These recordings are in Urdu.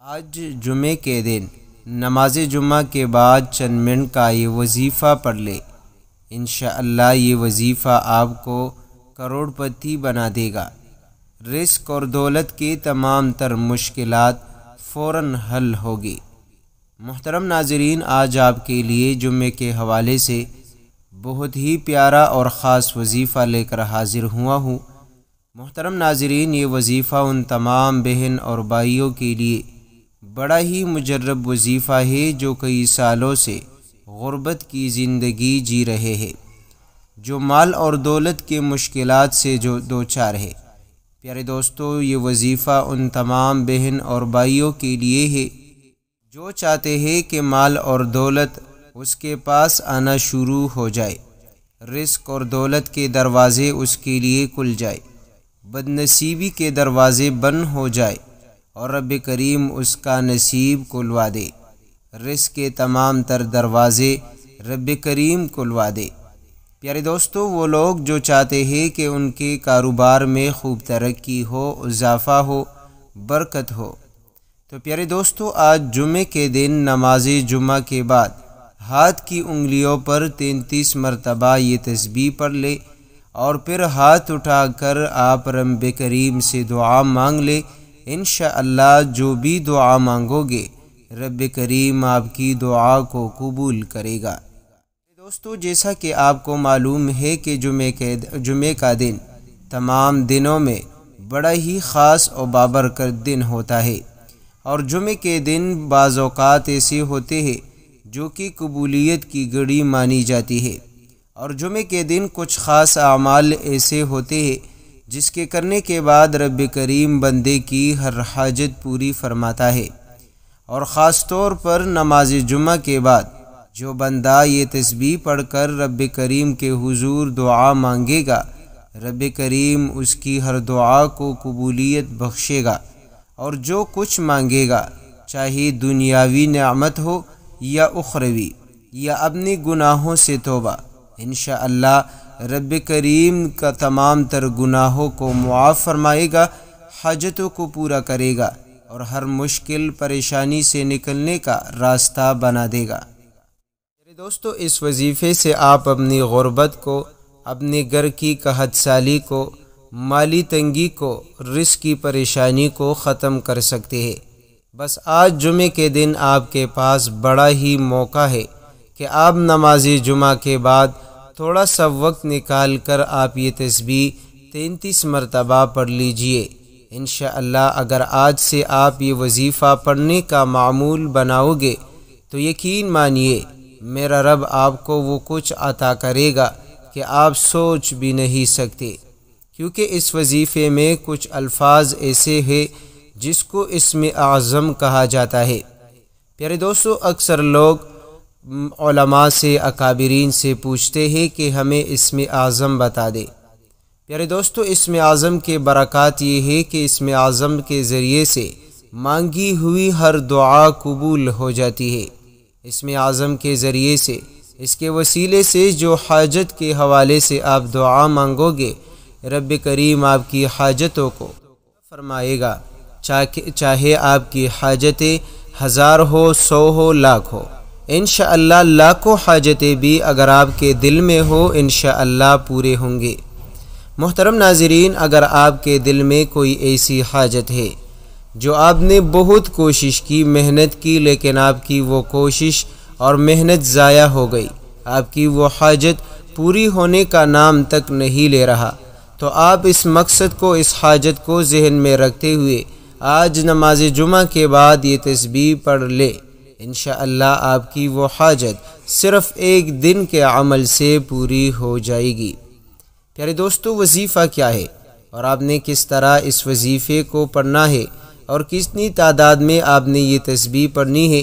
آج جمعے کے دن نماز جمعہ کے بعد چند منٹ کا یہ وظیفہ پڑھ لے، انشاءاللہ یہ وظیفہ آپ کو کروڑ پتی بنا دے گا۔ رزق اور دولت کی تمام تر مشکلات فوراً حل ہوگی۔ محترم ناظرین، آج آپ کے لیے جمعے کے حوالے سے بہت ہی پیارا اور خاص وظیفہ لے کر حاضر ہوا ہوں۔ محترم ناظرین، یہ وظیفہ ان تمام بہن اور بھائیوں کے لیے بڑا ہی مجرب وظیفہ ہے جو کئی سالوں سے غربت کی زندگی جی رہے ہیں، جو مال اور دولت کے مشکلات سے جو دوچار ہے۔ پیارے دوستو، یہ وظیفہ ان تمام بہن اور بھائیوں کے لیے ہے جو چاہتے ہیں کہ مال اور دولت اس کے پاس آنا شروع ہو جائے، رزق اور دولت کے دروازے اس کے لیے کھل جائے، بد نصیبی کے دروازے بند ہو جائے اور رب کریم اس کا نصیب کھلوا دے، رزق کے تمام تر دروازے رب کریم کھلوا دے۔ پیارے دوستو، وہ لوگ جو چاہتے ہیں کہ ان کے کاروبار میں خوب ترقی ہو، اضافہ ہو، برکت ہو، تو پیارے دوستو، آج جمعے کے دن نماز جمعہ کے بعد ہاتھ کی انگلیوں پر 33 مرتبہ یہ تسبیح پڑھ لے اور پھر ہاتھ اٹھا کر آپ رب کریم سے دعا مانگ لے۔ انشاءاللہ جو بھی دعا مانگو گے رب کریم آپ کی دعا کو قبول کرے گا۔ دوستو، جیسا کہ آپ کو معلوم ہے کہ جمعے کا دن تمام دنوں میں بڑا ہی خاص اور بابرکت دن ہوتا ہے، اور جمعے کے دن بعض اوقات ایسے ہوتے ہیں جو کہ قبولیت کی گھڑی مانی جاتی ہے، اور جمعے کے دن کچھ خاص اعمال ایسے ہوتے ہیں جس کے کرنے کے بعد رب کریم بندے کی ہر حاجت پوری فرماتا ہے، اور خاص طور پر نماز جمعہ کے بعد جو بندہ یہ تسبیح پڑھ کر رب کریم کے حضور دعا مانگے گا، رب کریم اس کی ہر دعا کو قبولیت بخشے گا، اور جو کچھ مانگے گا، چاہے دنیاوی نعمت ہو یا اخروی یا اپنی گناہوں سے توبہ، انشاءاللہ رب کریم کا تمام تر گناہوں کو معاف فرمائے گا، حاجتوں کو پورا کرے گا اور ہر مشکل پریشانی سے نکلنے کا راستہ بنا دے گا۔ میرے دوستو، اس وظیفے سے آپ اپنی غربت کو، اپنے گھر کی قحط سالی کو، مالی تنگی کو، رزق کی پریشانی کو ختم کر سکتے ہیں۔ بس آج جمعے کے دن آپ کے پاس بڑا ہی موقع ہے کہ آپ نماز جمعہ کے بعد تھوڑا سا وقت نکال کر آپ یہ تسبیح 33 مرتبہ پڑھ لیجئے۔ انشاءاللہ اگر آج سے آپ یہ وظیفہ پڑھنے کا معمول بناؤ گے تو یقین مانیے میرا رب آپ کو وہ کچھ عطا کرے گا کہ آپ سوچ بھی نہیں سکتے، کیونکہ اس وظیفے میں کچھ الفاظ ایسے ہیں جس کو اسم اعظم کہا جاتا ہے۔ پیارے دوستو، اکثر لوگ علماء سے، اکابرین سے پوچھتے ہیں کہ ہمیں اسم اعظم بتا دے۔ پیارے دوستو، اسم اعظم کے برکات یہ ہے کہ اسم اعظم کے ذریعے سے مانگی ہوئی ہر دعا قبول ہو جاتی ہے۔ اسم اعظم کے ذریعے سے، اس کے وسیلے سے جو حاجت کے حوالے سے آپ دعا مانگو گے، رب کریم آپ کی حاجتوں کو فرمائے گا، چاہے آپ کی حاجتیں 1000 ہو، 100 ہو، لاکھ ہو۔ انشاءاللہ لاکھوں حاجتیں بھی اگر آپ کے دل میں ہو انشاءاللہ پورے ہوں گے۔ محترم ناظرین، اگر آپ کے دل میں کوئی ایسی حاجت ہے جو آپ نے بہت کوشش کی، محنت کی، لیکن آپ کی وہ کوشش اور محنت ضائع ہو گئی، آپ کی وہ حاجت پوری ہونے کا نام تک نہیں لے رہا، تو آپ اس مقصد کو، اس حاجت کو ذہن میں رکھتے ہوئے آج نماز جمعہ کے بعد یہ تسبیح پڑھ لے۔ انشاءاللہ آپ کی وہ حاجت صرف ایک دن کے عمل سے پوری ہو جائے گی۔ پیارے دوستو، وظیفہ کیا ہے اور آپ نے کس طرح اس وظیفے کو پڑھنا ہے اور کتنی تعداد میں آپ نے یہ تسبیح پڑھنی ہے،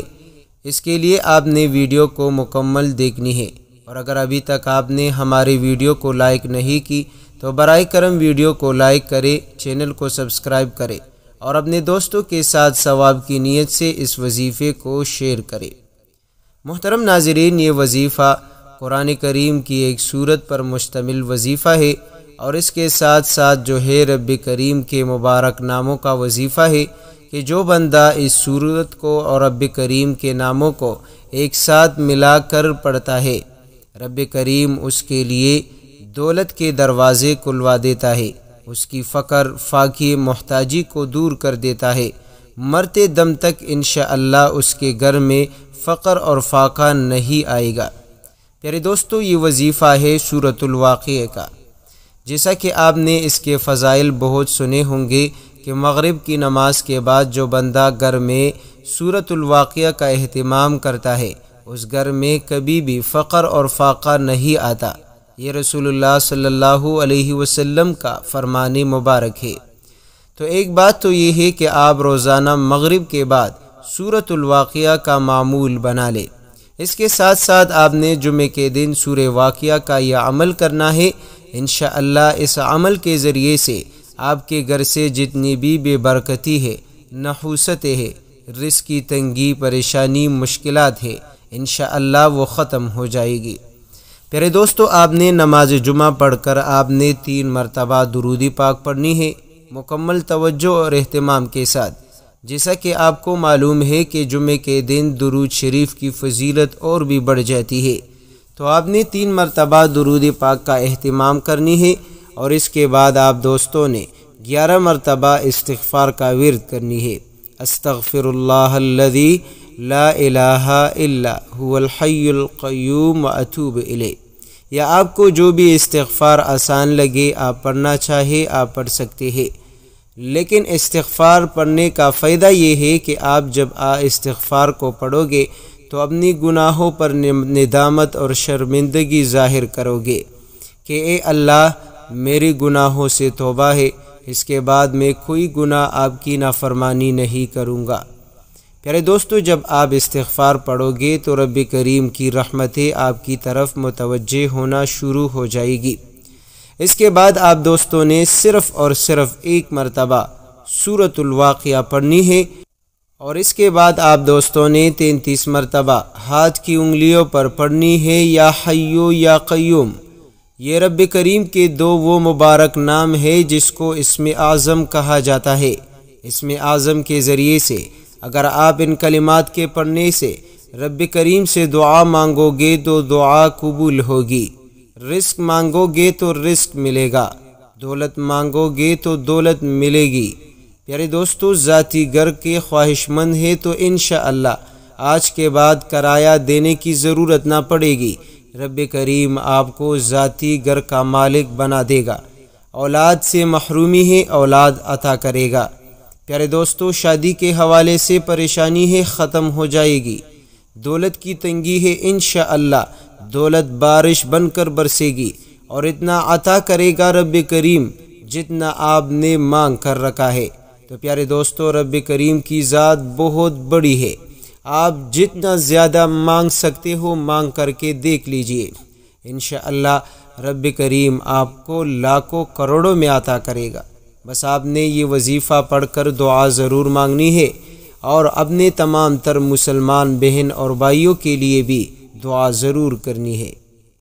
اس کے لیے آپ نے ویڈیو کو مکمل دیکھنی ہے، اور اگر ابھی تک آپ نے ہمارے ویڈیو کو لائک نہیں کی تو برائے کرم ویڈیو کو لائک کرے، چینل کو سبسکرائب کرے اور اپنے دوستوں کے ساتھ ثواب کی نیت سے اس وظیفے کو شیئر کرے۔ محترم ناظرین، یہ وظیفہ قرآن کریم کی ایک سورت پر مشتمل وظیفہ ہے، اور اس کے ساتھ ساتھ جو ہے رب کریم کے مبارک ناموں کا وظیفہ ہے، کہ جو بندہ اس سورت کو اور رب کریم کے ناموں کو ایک ساتھ ملا کر پڑھتا ہے، رب کریم اس کے لیے دولت کے دروازے کھلوا دیتا ہے، اس کی فقر فاقے محتاجی کو دور کر دیتا ہے، مرتے دم تک انشاءاللہ اس کے گھر میں فقر اور فاقہ نہیں آئے گا۔ پیارے دوستو، یہ وظیفہ ہے سورۃ الواقعہ کا۔ جیسا کہ آپ نے اس کے فضائل بہت سنے ہوں گے کہ مغرب کی نماز کے بعد جو بندہ گھر میں سورۃ الواقعہ کا اہتمام کرتا ہے، اس گھر میں کبھی بھی فقر اور فاقہ نہیں آتا۔ یہ رسول اللہ صلی اللہ علیہ وسلم کا فرمان مبارک ہے۔ تو ایک بات تو یہ ہے کہ آپ روزانہ مغرب کے بعد سورۃ الواقعہ کا معمول بنا لیں۔ اس کے ساتھ ساتھ آپ نے جمعے کے دن سورہ واقعہ کا یہ عمل کرنا ہے۔ انشاءاللہ اس عمل کے ذریعے سے آپ کے گھر سے جتنی بھی بے برکتی ہے، نحوستیں ہے، رزق کی تنگی، پریشانی، مشکلات ہے، انشاءاللہ وہ ختم ہو جائے گی۔ پیارے دوستو، آپ نے نماز جمعہ پڑھ کر آپ نے 3 مرتبہ درود پاک پڑھنی ہے، مکمل توجہ اور اہتمام کے ساتھ۔ جیسا کہ آپ کو معلوم ہے کہ جمعے کے دن درود شریف کی فضیلت اور بھی بڑھ جاتی ہے، تو آپ نے 3 مرتبہ درود پاک کا اہتمام کرنی ہے، اور اس کے بعد آپ دوستوں نے 11 مرتبہ استغفار کا ورد کرنی ہے۔ استغفر اللہ الذی لا الہ الا هو الحی القیوم واتوب الیہ۔ یا آپ کو جو بھی استغفار آسان لگے، آپ پڑھنا چاہے آپ پڑھ سکتے ہیں، لیکن استغفار پڑھنے کا فائدہ یہ ہے کہ آپ جب استغفار کو پڑھو گے تو اپنی گناہوں پر ندامت اور شرمندگی ظاہر کرو گے کہ اے اللہ، میری گناہوں سے توبہ ہے، اس کے بعد میں کوئی گناہ آپ کی نافرمانی نہیں کروں گا۔ پیارے دوستو، جب آپ استغفار پڑھو گے تو رب کریم کی رحمتیں آپ کی طرف متوجہ ہونا شروع ہو جائے گی۔ اس کے بعد آپ دوستوں نے صرف اور صرف 1 مرتبہ سورۃ الواقعہ پڑھنی ہے، اور اس کے بعد آپ دوستوں نے 33 مرتبہ ہاتھ کی انگلیوں پر پڑھنی ہے یا حیو یا قیوم۔ یہ رب کریم کے 2 وہ مبارک نام ہے جس کو اسم اعظم کہا جاتا ہے۔ اسم اعظم کے ذریعے سے اگر آپ ان کلمات کے پڑھنے سے رب کریم سے دعا مانگو گے تو دعا قبول ہوگی، رزق مانگو گے تو رزق ملے گا، دولت مانگو گے تو دولت ملے گی۔ پیارے دوستو، ذاتی گھر کے خواہش مند ہے تو انشاءاللہ آج کے بعد کرایہ دینے کی ضرورت نہ پڑے گی، رب کریم آپ کو ذاتی گھر کا مالک بنا دے گا۔ اولاد سے محرومی ہے، اولاد عطا کرے گا۔ پیارے دوستو، شادی کے حوالے سے پریشانی ہے، ختم ہو جائے گی۔ دولت کی تنگی ہے، انشاءاللہ دولت بارش بن کر برسے گی، اور اتنا عطا کرے گا رب کریم جتنا آپ نے مانگ کر رکھا ہے۔ تو پیارے دوستو، رب کریم کی ذات بہت بڑی ہے، آپ جتنا زیادہ مانگ سکتے ہو مانگ کر کے دیکھ لیجئے، انشاءاللہ رب کریم آپ کو لاکھوں کروڑوں میں عطا کرے گا۔ بس آپ نے یہ وظیفہ پڑھ کر دعا ضرور مانگنی ہے، اور اپنے تمام تر مسلمان بہن اور بھائیوں کے لیے بھی دعا ضرور کرنی ہے۔